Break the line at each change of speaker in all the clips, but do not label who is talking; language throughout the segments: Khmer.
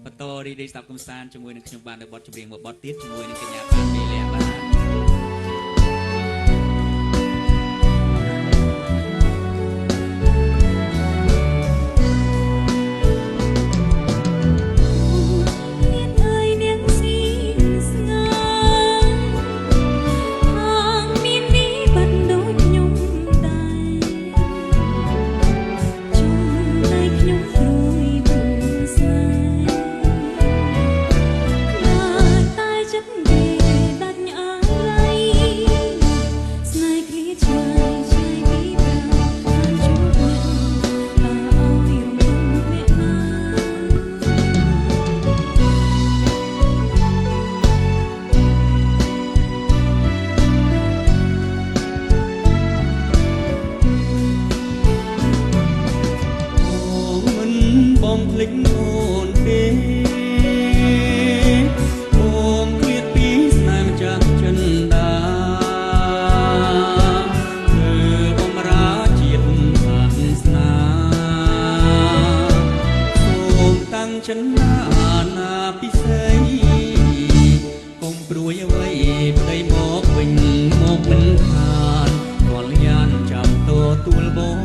បន្តរីករាយស្ដាប់កំសាន្តជាមួយនឹងខ្ញុំបាននៅបទចម្រៀងមួយបទទៀតជាមួយនឹងកញ្ញាបានពីលះបាទភ្លេចអូនទេអូនឃ្លាតពីស្នេហ៍ម្ចាស់ចិនដាធ្វើបំរាជាតិសាសនាសូមតាំងចិនដាណាពិសេសកុំព្រួយអ្វីប្តីមកវិញមកមិនខានវល់យ៉ានចាំទទួលបង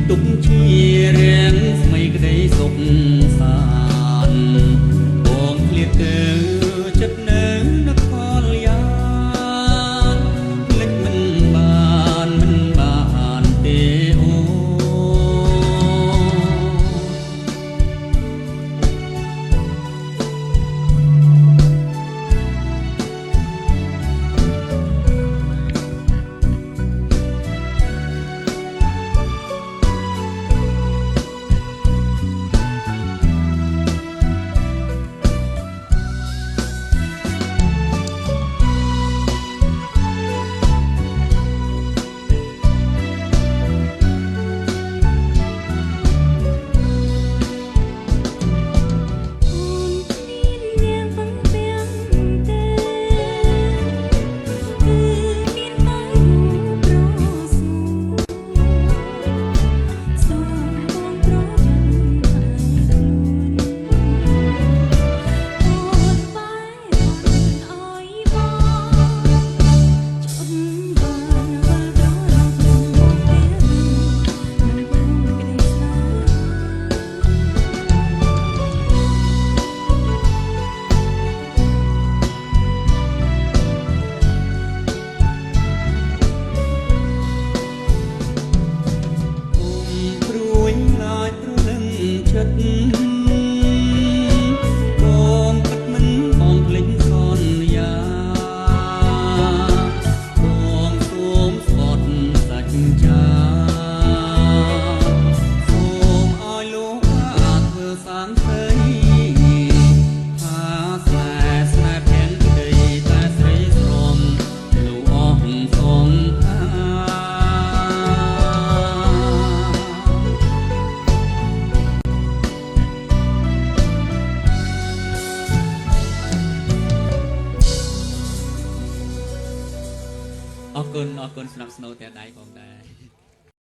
ទុកជារៀងស្មីក្តីសុខសាន្តបងឃ្លាតទៅចិត្តនៅនគរយ៉ានភ្លេចមិនបានទេអូបងគិតមិនបងភ្លេចសន្យាបងសូមស្បត់សច្ចាសូមឲ្យលោកអាចធ្វើសាងសីថាស្នេហ៍ភានក្តីតែស្រីស្រមលោកអស់សងថាអរគុណស្នាប់ស្នូតែដៃផងដែរ